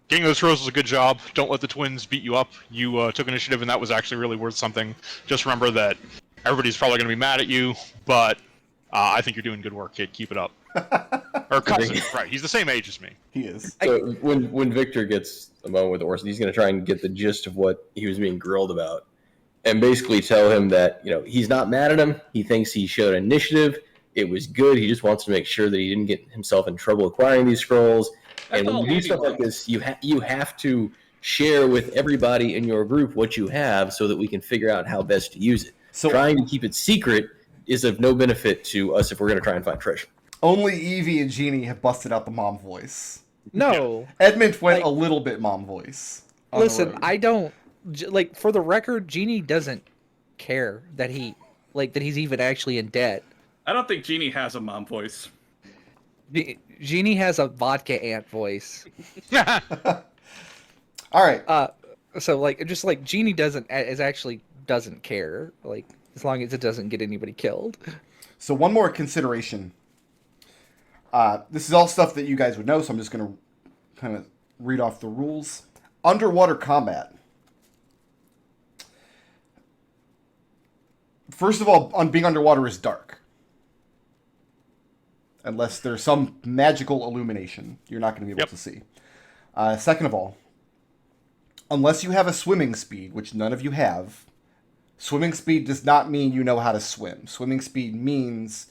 S2: getting those trophies was a good job. Don't let the twins beat you up. You took initiative, and that was actually really worth something. Just remember that everybody's probably going to be mad at you, but I think you're doing good work, kid. Keep it up." Or cousin, right? He's the same age as me.
S1: He is.
S5: So when Victor gets a moment with Orson, he's going to try and get the gist of what he was being grilled about, and basically tell him that he's not mad at him. He thinks he showed initiative. It was good. He just wants to make sure that he didn't get himself in trouble acquiring these scrolls. And when you do stuff like this, you have to share with everybody in your group what you have so that we can figure out how best to use it.
S1: So
S5: trying to keep it secret is of no benefit to us if we're going to try and find treasure.
S1: only Evie and Genie have busted out the mom voice.
S6: No.
S1: Edmont went a little bit mom voice.
S6: Listen, I don't like. For the record, Genie doesn't care that he's even actually in debt.
S4: I don't think Genie has a mom voice.
S6: Genie has a vodka ant voice.
S1: All right.
S6: So just Genie doesn't care. Like, as long as it doesn't get anybody killed.
S1: So one more consideration. This is all stuff that you guys would know, so I'm just going to kind of read off the rules. Underwater combat. First of all, on being underwater is dark. Unless there's some magical illumination, you're not going to be able to see. Second of all, unless you have a swimming speed, which none of you have, swimming speed does not mean you know how to swim. Swimming speed means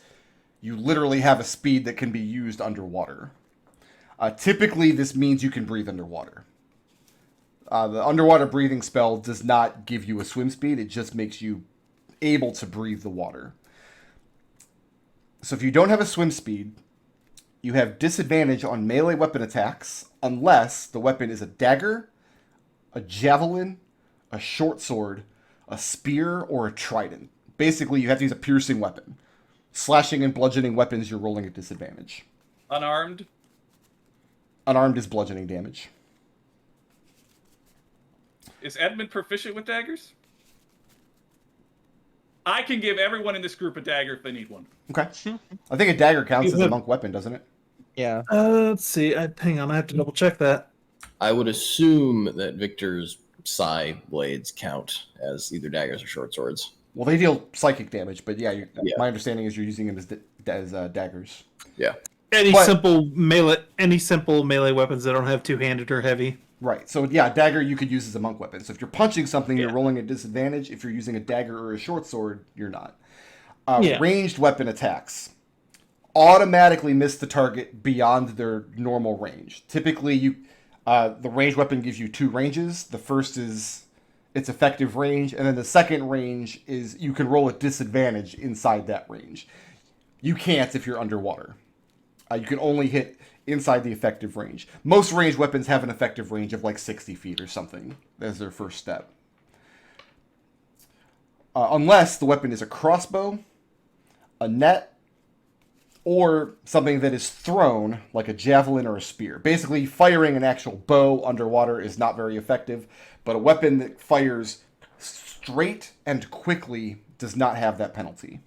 S1: you literally have a speed that can be used underwater. Typically, this means you can breathe underwater. The underwater breathing spell does not give you a swim speed. It just makes you able to breathe the water. So if you don't have a swim speed, you have disadvantage on melee weapon attacks unless the weapon is a dagger, a javelin, a short sword, a spear, or a trident. Basically, you have to use a piercing weapon. Slashing and bludgeoning weapons, you're rolling at disadvantage.
S4: Unarmed?
S1: Unarmed is bludgeoning damage.
S4: Is Edmont proficient with daggers? I can give everyone in this group a dagger if they need one.
S1: Okay. I think a dagger counts as a monk weapon, doesn't it?
S6: Yeah.
S3: Let's see. Hang on, I have to double check that.
S5: I would assume that Victor's psi blades count as either daggers or short swords.
S1: Well, they deal psychic damage, but my understanding is you're using them as daggers.
S5: Yeah.
S3: Any simple melee weapons that don't have two-handed or heavy.
S1: Right. So dagger you could use as a monk weapon. So if you're punching something, you're rolling a disadvantage. If you're using a dagger or a short sword, you're not. Ranged weapon attacks automatically miss the target beyond their normal range. Typically, the ranged weapon gives you two ranges. The first is its effective range, and then the second range is you can roll a disadvantage inside that range. You can't if you're underwater. You can only hit inside the effective range. Most ranged weapons have an effective range of like 60 feet or something as their first step. Unless the weapon is a crossbow, a net, or something that is thrown, like a javelin or a spear. Basically, firing an actual bow underwater is not very effective, but a weapon that fires straight and quickly does not have that penalty.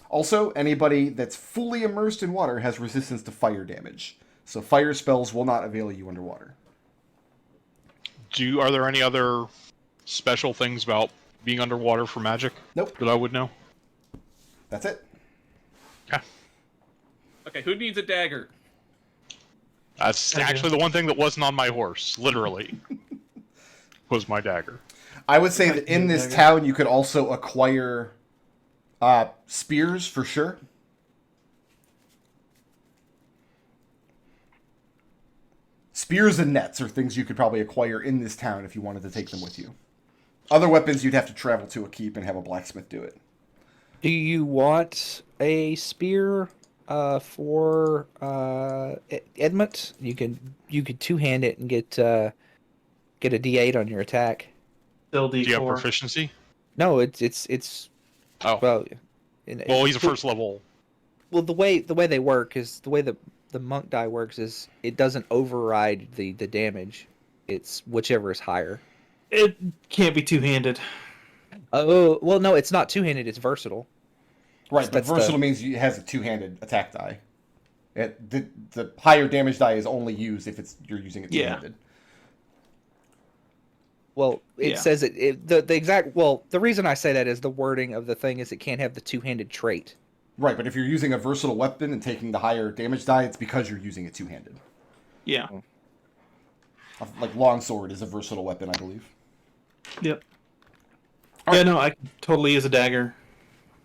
S1: Also, anybody that's fully immersed in water has resistance to fire damage, so fire spells will not avail you underwater.
S2: Are there any other special things about being underwater for magic?
S1: Nope.
S2: That I would know?
S1: That's it.
S2: Yeah.
S4: Okay, who needs a dagger?
S2: That's actually the one thing that wasn't on my horse, literally, was my dagger.
S1: I would say that in this town you could also acquire spears for sure. Spears and nets are things you could probably acquire in this town if you wanted to take them with you. Other weapons you'd have to travel to a keep and have a blacksmith do it.
S6: Do you want a spear for Edmont? You could two-hand it and get a D8 on your attack.
S3: Still D4.
S2: Do you have proficiency?
S6: No, it's
S2: Oh.
S6: well,
S2: He's a first level.
S6: Well, the way they work is the way the monk die works is it doesn't override the damage. It's whichever is higher.
S3: It can't be two-handed.
S6: Oh, well, no, it's not two-handed. It's versatile.
S1: Right, but versatile means it has a two-handed attack die. The higher damage die is only used if you're using it two-handed.
S6: Well, it says the reason I say that is the wording of the thing is it can't have the two-handed trait.
S1: Right, but if you're using a versatile weapon and taking the higher damage die, it's because you're using it two-handed.
S3: Yeah.
S1: Like longsword is a versatile weapon, I believe.
S3: Yep.
S1: All
S3: yeah,
S1: right.
S3: no, I can totally use a dagger.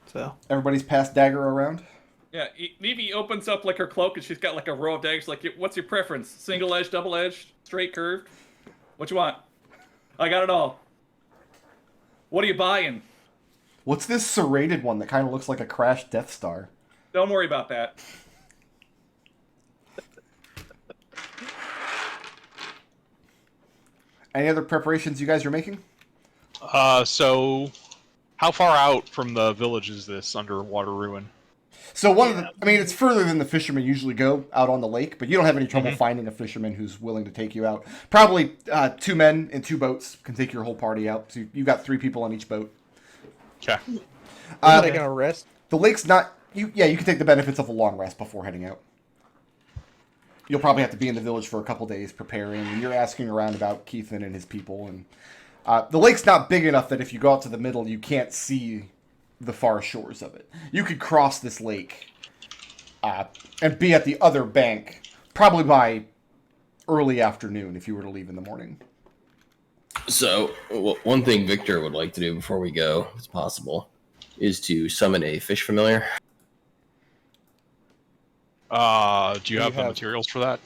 S3: So
S1: Everybody's passed dagger around?
S4: Yeah, Evie opens up like her cloak and she's got like a row of daggers. Like, what's your preference? Single edge, double edge, straight curved? What you want? I got it all. What are you buying?
S1: What's this serrated one that kind of looks like a crashed Death Star?
S4: Don't worry about that.
S1: Any other preparations you guys are making?
S2: So how far out from the village is this underwater ruin?
S1: So it's further than the fishermen usually go out on the lake, but you don't have any trouble finding a fisherman who's willing to take you out. Probably 2 men in 2 boats can take your whole party out. So you got 3 people on each boat.
S2: Okay.
S6: Are they gonna rest?
S1: The lake's not. You can take the benefits of a long rest before heading out. You'll probably have to be in the village for a couple days preparing, and you're asking around about Keithan and his people, and The lake's not big enough that if you go out to the middle, you can't see the far shores of it. You could cross this lake and be at the other bank probably by early afternoon if you were to leave in the morning.
S5: So, one thing Victor would like to do before we go, if it's possible, is to summon a fish familiar.
S2: Do you have the materials for that?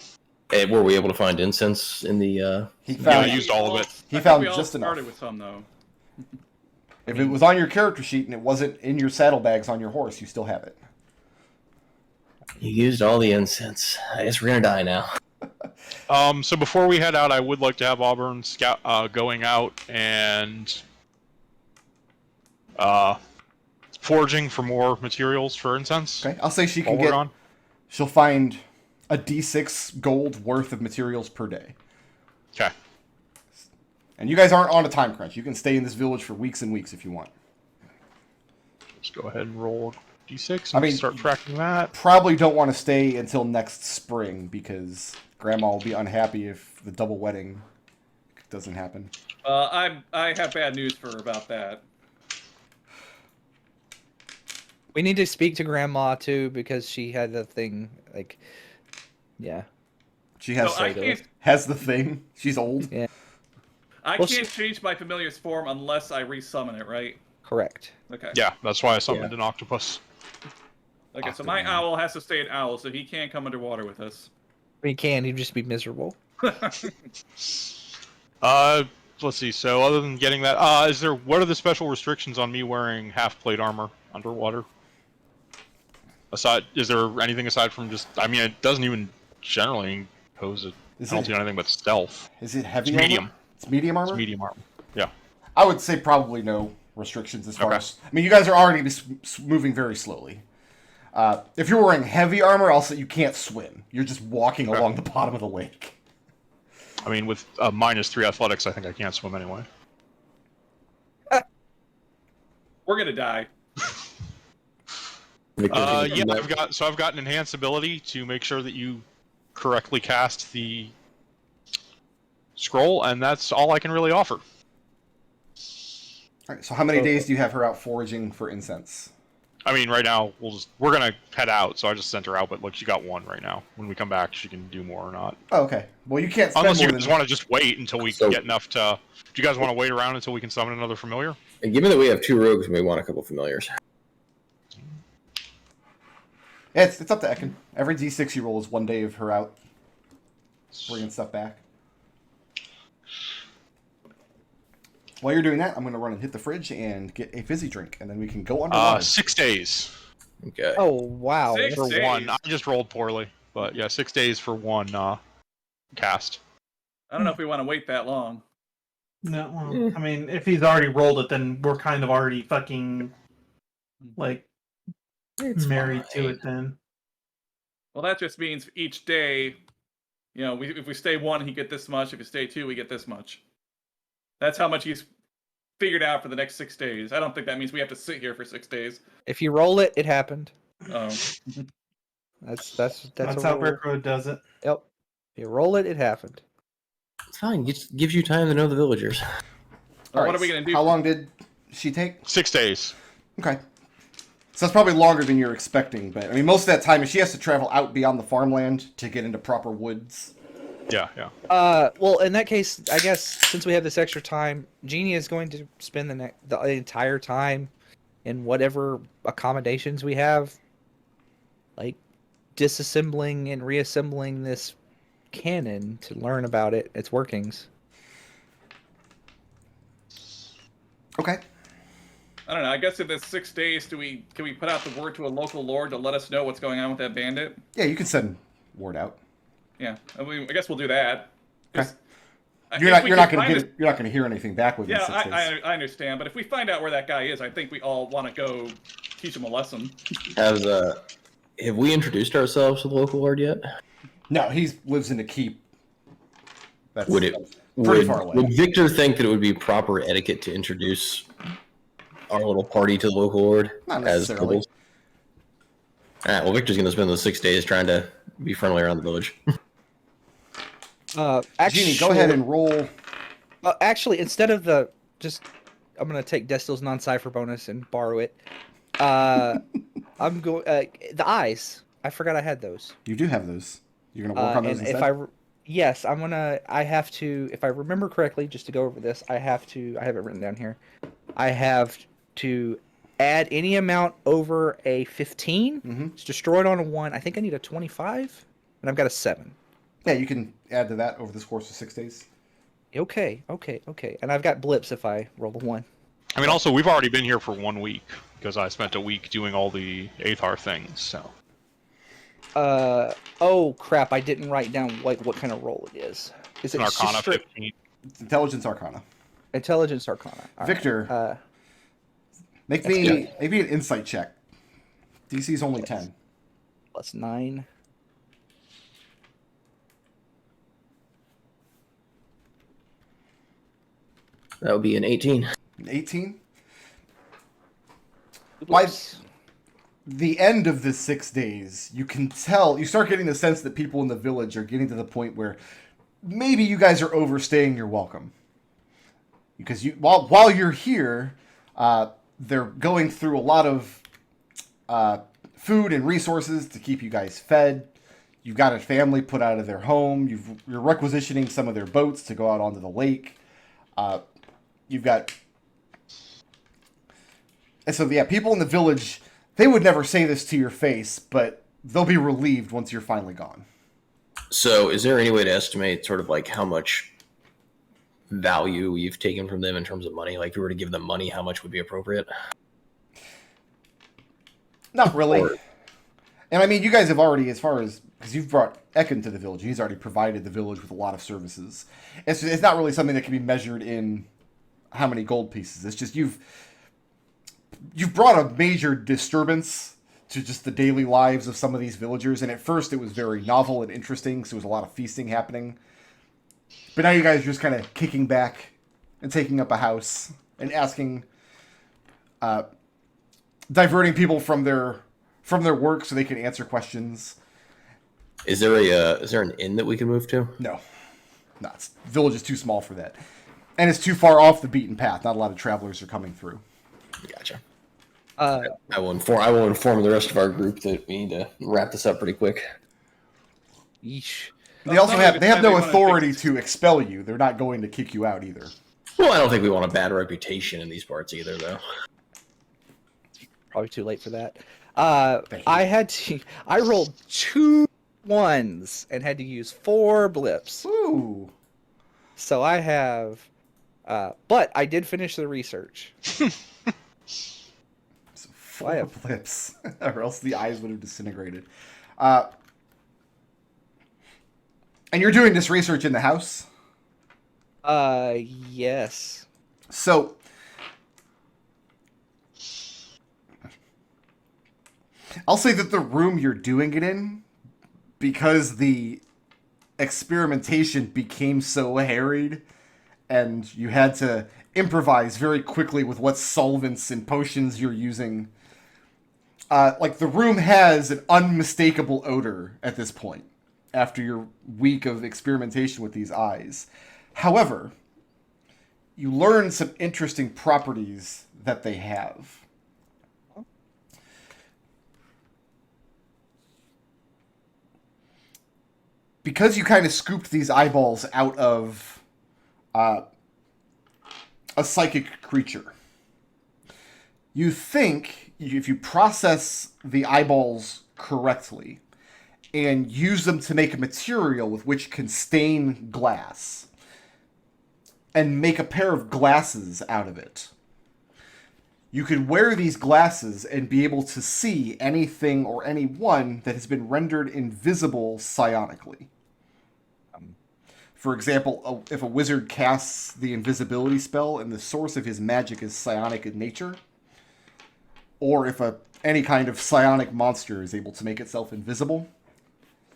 S5: Were we able to find incense in the...
S2: I used all of it.
S1: He found
S4: we all
S1: just enough.
S4: started with some, though.
S1: If it was on your character sheet and it wasn't in your saddlebags on your horse, you still have it.
S5: You used all the incense. I guess we're gonna die now.
S2: So before we head out, I would like to have Auburn going out and foraging for more materials for incense.
S1: Okay, I'll say she can
S2: While we're
S1: get...
S2: gone.
S1: She'll find a d6 gold worth of materials per day.
S2: Okay.
S1: And you guys aren't on a time crunch. You can stay in this village for weeks and weeks if you want.
S2: Let's go ahead and roll d6 and start tracking that.
S1: Probably don't want to stay until next spring because Grandma will be unhappy if the double wedding doesn't happen.
S4: I have bad news for her about that.
S6: We need to speak to Grandma too because she had the thing like, yeah.
S1: She has has the thing. She's old.
S6: Yeah.
S4: I can't change my familiar's form unless I resummon it, right?
S6: Correct.
S4: Okay.
S2: Yeah, that's why I summoned an octopus.
S4: Okay, so my owl has to stay an owl, so he can't come underwater with us.
S6: He can. He'd just be miserable.
S2: Let's see. So other than getting that, what are the special restrictions on me wearing half plate armor underwater? Is there anything aside from just? I mean, it doesn't even generally pose a penalty on anything but stealth.
S1: Is it heavy?
S2: It's medium.
S1: It's medium armor.
S2: It's medium armor. Yeah.
S1: I would say probably no restrictions as far as. I mean, you guys are already moving very slowly. If you're wearing heavy armor, also you can't swim. You're just walking along the bottom of the lake.
S2: I mean, with -3 athletics, I think I can't swim anyway.
S4: We're gonna die.
S2: Yeah, I've got an enhanced ability to make sure that you correctly cast the scroll, and that's all I can really offer.
S1: All right. So how many days do you have her out foraging for incense?
S2: I mean, right now we're gonna head out, so I just sent her out. But look, she got one right now. When we come back, she can do more or not.
S1: Oh, okay. Well, you can't. Spend
S2: Unless you
S1: more
S2: just
S1: than...
S2: want to just wait until we get enough to. Do you guys want to wait around until we can summon another familiar?
S5: And given that we have 2 rogues, we want a couple familiars.
S1: Yeah, it's up to Ekon. Every d6 you roll is 1 day of her out bringing stuff back. While you're doing that, I'm going to run and hit the fridge and get a fizzy drink, and then we can go underwater.
S2: 6 days.
S5: Okay.
S6: Oh wow.
S4: 6
S2: For
S4: days.
S2: one. I just rolled poorly. But yeah, 6 days for one cast.
S4: I don't know if we want to wait that long.
S3: No, well, I mean, if he's already rolled it, then we're kind of already fucking like married to it. Then.
S4: Well, that just means each day, you know, if we stay 1, he get this much. If we stay 2, we get this much. That's how much he's figured out for the next 6 days. I don't think that means we have to sit here for 6 days.
S6: If you roll it, it happened.
S4: Oh.
S6: That's
S3: how Brickroad does it.
S6: Yep. If you roll it, it happened.
S5: It's fine. It gives you time to know the villagers.
S4: Well, what are we going to do?
S1: How long did she take?
S2: 6 days.
S1: Okay. So that's probably longer than you're expecting, but I mean, most of that time, she has to travel out beyond the farmland to get into proper woods.
S2: Yeah.
S6: Well, in that case, I guess since we have this extra time, Genie is going to spend the entire time in whatever accommodations we have, like disassembling and reassembling this cannon to learn about its workings.
S1: Okay.
S4: I don't know. I guess in the 6 days, can we put out the word to a local lord to let us know what's going on with that bandit?
S1: Yeah, you can send word out.
S4: Yeah, I mean, I guess we'll do that.
S1: Okay. You're not going to hear anything back within 6 days.
S4: I understand, but if we find out where that guy is, I think we all want to go teach him a lesson.
S5: Have we introduced ourselves to the local lord yet?
S1: No, he lives in a keep. That's
S5: Would
S1: far away.
S5: Would Victor think that it would be proper etiquette to introduce our little party to the local lord?
S1: Not necessarily.
S5: All right, well, Victor's going to spend those 6 days trying to be friendly around the village.
S1: Genie, go ahead and roll
S6: Actually, instead of I'm gonna take Destil's non-cipher bonus and borrow it. I'm going the eyes. I forgot I had those.
S1: You do have those. You're gonna work on those
S6: And
S1: instead?
S6: yes, I have to, if I remember correctly, just to go over this, I have it written down here. I have to add any amount over a 15.
S1: Mm-hmm.
S6: It's destroyed on a 1. I think I need a 25, and I've got a 7.
S1: Yeah, you can add to that over this course of 6 days.
S6: Okay. And I've got blips if I roll a 1.
S2: I mean, also, we've already been here for 1 week, because I spent a week doing all the Aethar things, so...
S6: Oh crap! I didn't write down what kind of roll it is. Is it
S2: An
S6: just
S2: Arcana
S6: straight
S2: 15.
S1: It's Intelligence Arcana.
S6: Intelligence Arcana? All
S1: Victor,
S6: right.
S1: make
S6: that's
S1: me
S6: good.
S1: maybe an insight check. DC's only 10.
S6: Plus 9.
S5: That would be an 18.
S1: An 18? By
S6: Blips.
S1: the end of the 6 days, you can tell, you start getting the sense that people in the village are getting to the point where maybe you guys are overstaying your welcome. Because while you're here, they're going through a lot of food and resources to keep you guys fed. You've got a family put out of their home. You're requisitioning some of their boats to go out onto the lake. You've got... And so, yeah, people in the village, they would never say this to your face, but they'll be relieved once you're finally gone.
S5: So is there any way to estimate sort of like how much value we've taken from them in terms of money? Like if we were to give them money, how much would be appropriate?
S1: Not really.
S5: Or-
S1: And I mean, you guys have already, as far as, because you've brought Ekon to the village, he's already provided the village with a lot of services. It's not really something that can be measured in how many gold pieces. It's just you've brought a major disturbance to just the daily lives of some of these villagers. And at first it was very novel and interesting, because there was a lot of feasting happening. But now you guys are just kind of kicking back and taking up a house and asking, diverting people from their work so they can answer questions.
S5: Is there an inn that we can move to?
S1: No, the village is too small for that, and it's too far off the beaten path. Not a lot of travelers are coming through.
S5: Gotcha.
S6: Uh,
S5: I will inform the rest of our group that we need to wrap this up pretty quick.
S6: yeesh.
S1: They also have no
S4: everyone is
S1: authority
S4: big-
S1: to expel you. They're not going to kick you out either.
S5: Well, I don't think we want a bad reputation in these parts either, though.
S6: Probably too late for that.
S1: Thank you.
S6: I rolled 2 1s and had to use 4 blips.
S1: Ooh.
S6: So I have, but I did finish the research.
S1: So
S6: Well, I
S1: 4
S6: have-
S1: blips, or else the eyes would have disintegrated. And you're doing this research in the house?
S6: Yes.
S1: So, I'll say that the room you're doing it in, because the experimentation became so harried, and you had to improvise very quickly with what solvents and potions you're using, like the room has an unmistakable odor at this point, after your week of experimentation with these eyes. However, you learn some interesting properties that they have. Because you kind of scooped these eyeballs out of a psychic creature, you think if you process the eyeballs correctly and use them to make a material with which can stain glass and make a pair of glasses out of it, you could wear these glasses and be able to see anything or anyone that has been rendered invisible psionically. For example, if a wizard casts the invisibility spell and the source of his magic is psionic in nature, or if any kind of psionic monster is able to make itself invisible,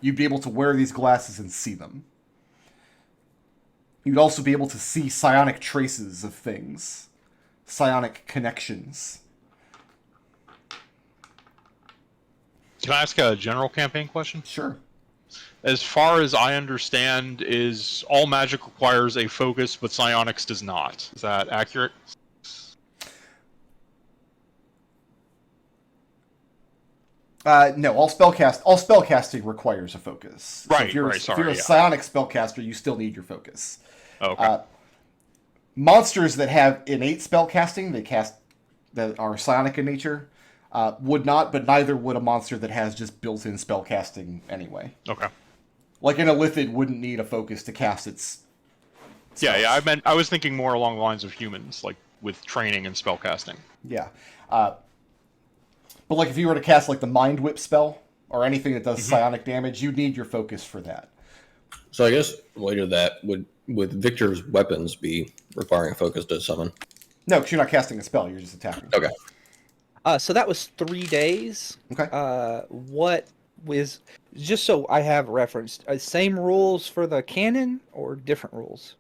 S1: you'd be able to wear these glasses and see them. You'd also be able to see psionic traces of things, psionic connections.
S2: Can I ask a general campaign question?
S1: Sure.
S2: as far as I understand, is all magic requires a focus, but psionics does not. Is that accurate?
S1: No, all spellcasting requires a focus. So
S2: Right,
S1: if you're,
S2: right,
S1: if you're
S2: sorry,
S1: a
S2: yeah.
S1: psionic spellcaster, you still need your focus.
S2: Okay.
S1: Monsters that have innate spellcasting, that are psionic in nature, would not, but neither would a monster that has just built-in spellcasting anyway.
S2: Okay.
S1: Like an Illithid wouldn't need a focus to cast its spells.
S2: Yeah. I was thinking more along the lines of humans, like with training and spellcasting.
S1: Yeah. But like if you were to cast like the Mind Whip spell or anything that does psionic damage, you need your focus for that.
S5: So I guess later that would Victor's weapons be requiring a focus to summon?
S1: No, because you're not casting a spell; you're just attacking.
S5: Okay.
S6: So that was 3 days.
S1: Okay.
S6: What was, just so I have referenced, same rules for the canon or different rules?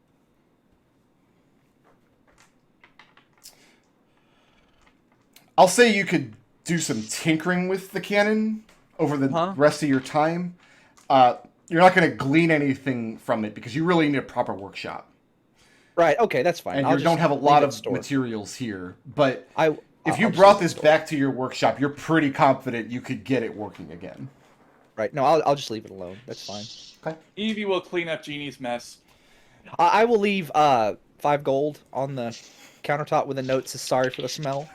S1: I'll say you could do some tinkering with the cannon over the rest of your time. You're not going to glean anything from it because you really need a proper workshop.
S6: Right. Okay, that's fine.
S1: And you don't have a lot of materials here. But if you brought this back to your workshop, you're pretty confident you could get it working again.
S6: Right. No, I'll just leave it alone. That's fine.
S1: Okay.
S4: Evie will clean up Jeannie's mess.
S6: I will leave 5 gold on the countertop with a note that says sorry for the smell.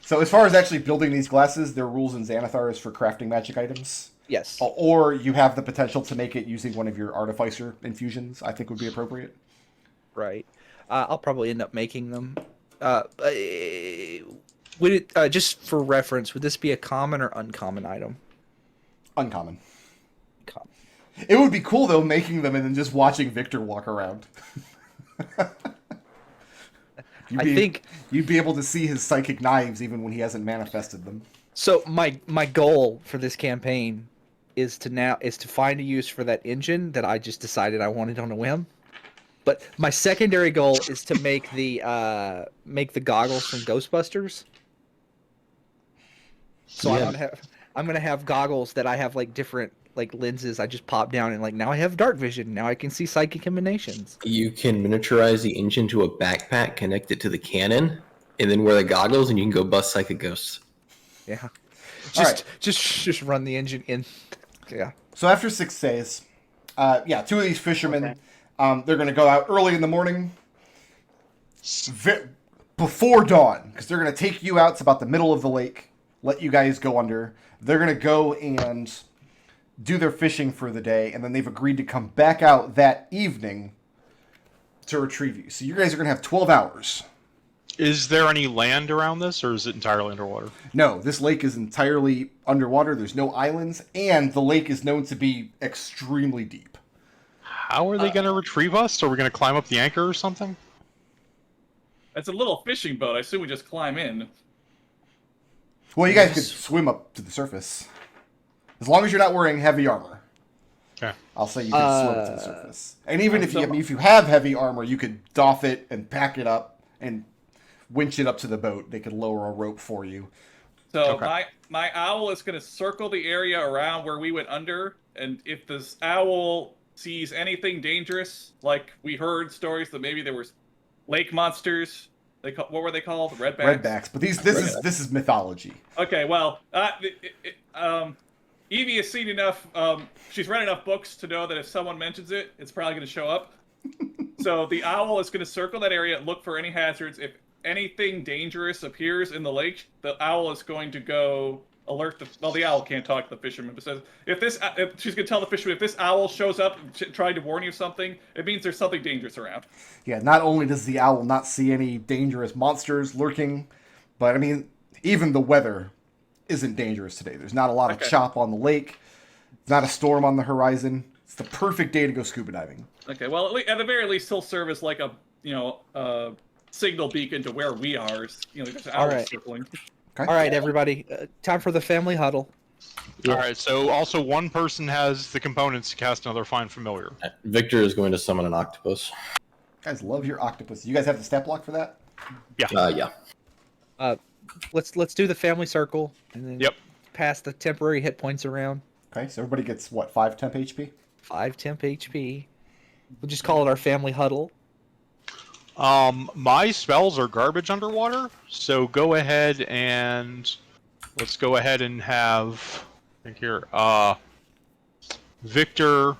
S1: So as far as actually building these glasses, there are rules in Xanathar is for crafting magic items.
S6: Yes.
S1: Or you have the potential to make it using one of your Artificer infusions, I think would be appropriate.
S6: Right. I'll probably end up making them. Would it, just for reference, would this be a common or uncommon item?
S1: Uncommon.
S6: Common.
S1: It would be cool, though, making them and then just watching Victor walk around. You'd be able to see his psychic knives even when he hasn't manifested them.
S6: So my goal for this campaign is to find a use for that engine that I just decided I wanted on a whim. But my secondary goal is to make the goggles from Ghostbusters. So
S5: Yeah.
S6: I'm gonna have goggles that I have like different like lenses. I just pop down and like now I have dark vision. Now I can see psychic emanations.
S5: You can miniaturize the engine to a backpack, connect it to the cannon, and then wear the goggles, and you can go bust psychic ghosts.
S6: Yeah.
S1: Alright.
S6: Just run the engine in. Yeah.
S1: So after 6 days, 2 of these fishermen, they're going to go out early in the morning, before dawn, because they're going to take you out. It's about the middle of the lake, let you guys go under. They're going to go and do their fishing for the day, and then they've agreed to come back out that evening to retrieve you. So you guys are going to have 12 hours.
S2: Is there any land around this, or is it entirely underwater?
S1: No, this lake is entirely underwater. There's no islands, and the lake is known to be extremely deep.
S2: How are they going to retrieve us? Are we going to climb up the anchor or something?
S4: It's a little fishing boat. I assume we just climb in.
S1: Well, you guys could swim up to the surface. As long as you're not wearing heavy armor.
S2: Okay.
S1: I'll say you can swim to the surface. And even if you have heavy armor, you could doff it and pack it up and winch it up to the boat. They could lower a rope for you.
S4: So
S2: Okay.
S4: my owl is going to circle the area around where we went under, and if this owl sees anything dangerous, like we heard stories that maybe there was lake monsters. What were they called? Redbacks.
S1: Redbacks, but this is mythology.
S4: Okay, well, Evie has seen enough. She's read enough books to know that if someone mentions it, it's probably going to show up. So the owl is going to circle that area, look for any hazards. If anything dangerous appears in the lake, the owl is going to go alert the owl can't talk to the fisherman, but says if she's going to tell the fisherman, if this owl shows up trying to warn you of something, it means there's something dangerous around.
S1: Yeah, not only does the owl not see any dangerous monsters lurking, but I mean, even the weather isn't dangerous today. There's not a lot of chop on the lake. It's not a storm on the horizon. It's the perfect day to go scuba diving.
S4: Okay, well, at the very least, he'll serve as like a signal beacon to where we are. There's owls circling.
S1: Okay.
S6: All right, everybody. Time for the family huddle.
S2: All right, so also one person has the components to cast another Find Familiar.
S5: Victor is going to summon an octopus.
S1: Guys, love your octopus. You guys have the stat block for that?
S2: Yeah.
S5: Yeah.
S6: Let's do the family circle and then pass the temporary hit points around.
S1: Okay, so everybody gets what, 5 temp HP?
S6: 5 temp HP. We'll just call it our family huddle.
S2: My spells are garbage underwater, so go ahead and let's go ahead and have I think here Victor,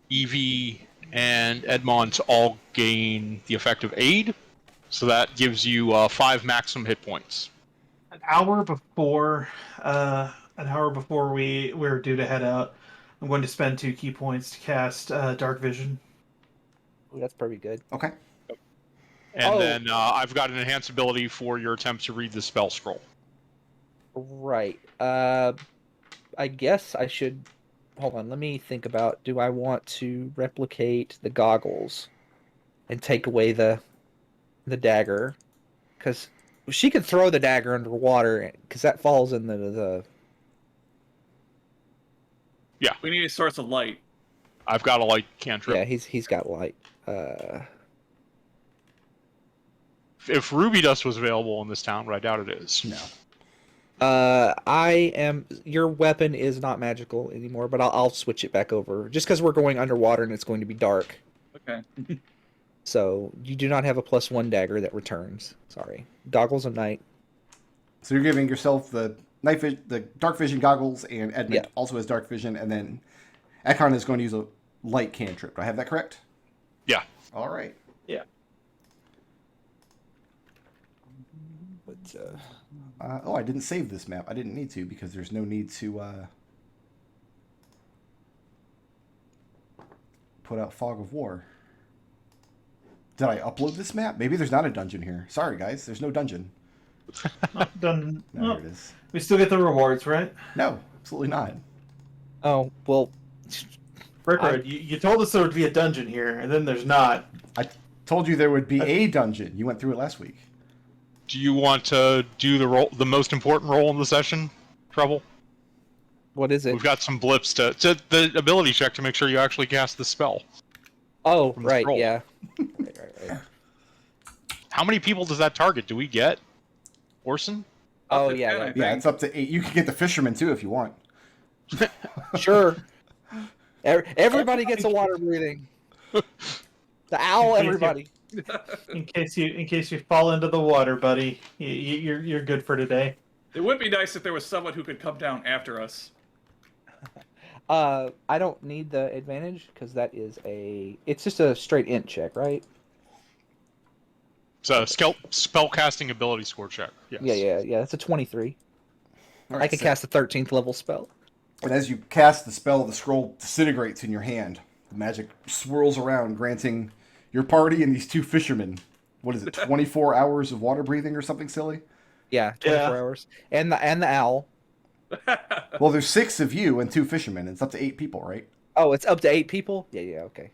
S2: Evie, and Edmont all gain the effect of aid, so that gives you 5 maximum hit points.
S3: An hour before we're due to head out, I'm going to spend 2 key points to cast Dark Vision.
S6: Ooh, that's pretty good.
S1: Okay.
S2: And then I've got an enhanced ability for your attempt to read the spell scroll.
S6: Right. I guess I should... Hold on, let me think about... Do I want to replicate the goggles and take away the dagger? Because she could throw the dagger underwater, because that falls in the...
S2: Yeah.
S4: We need a source of light.
S2: I've got a light cantrip.
S6: Yeah, he's got light.
S2: If ruby dust was available in this town, but I doubt it is.
S1: No.
S6: Your weapon is not magical anymore, but I'll switch it back over. Just because we're going underwater and it's going to be dark.
S4: Okay.
S6: So, you do not have a +1 dagger that returns. Sorry. Goggles of night.
S1: So you're giving yourself the the dark vision goggles, and Edmont
S6: Yeah.
S1: also has dark vision, and then Ekon is going to use a light cantrip. Do I have that correct?
S2: Yeah.
S1: All right.
S3: Yeah.
S6: But,
S1: I didn't save this map. I didn't need to because there's no need to put out Fog of War. Did I upload this map? Maybe there's not a dungeon here. Sorry, guys. There's no dungeon.
S3: Not done.
S1: No, here it is.
S3: We still get the rewards, right?
S1: No, absolutely not.
S6: oh, well...
S3: Rickard, you told us there would be a dungeon here, and then there's not.
S1: I told you there would be a dungeon. You went through it last week.
S2: Do you want to do the most important role in the session, Treble?
S6: What is it?
S2: We've got some blips to the ability check to make sure you actually cast the spell.
S6: Oh,
S2: from the
S6: right,
S2: scroll.
S6: yeah. Right.
S2: How many people does that target? Do we get? Orson?
S6: Oh,
S4: Up to
S6: yeah,
S4: 10, I
S6: yeah.
S4: think.
S1: Yeah, it's up to 8. You can get the fisherman too if you want.
S6: Sure. Everybody gets a water breathing. The owl, everybody.
S3: In case you fall into the water, buddy, you're good for today.
S4: It would be nice if there was someone who could come down after us.
S6: I don't need the advantage because that is it's just a straight int check, right?
S2: It's a spell casting ability score check. Yes.
S6: Yeah. It's a 23.
S1: All
S6: I
S1: right,
S6: can
S1: so-
S6: cast a 13th level spell.
S1: And as you cast the spell, the scroll disintegrates in your hand. The magic swirls around, granting your party and these 2 fishermen, what is it, 24 hours of water breathing or something silly?
S6: Yeah, 24 hours. And the owl.
S1: Well, there's 6 of you and 2 fishermen. It's up to 8 people, right?
S6: Oh, it's up to 8 people? Yeah, okay.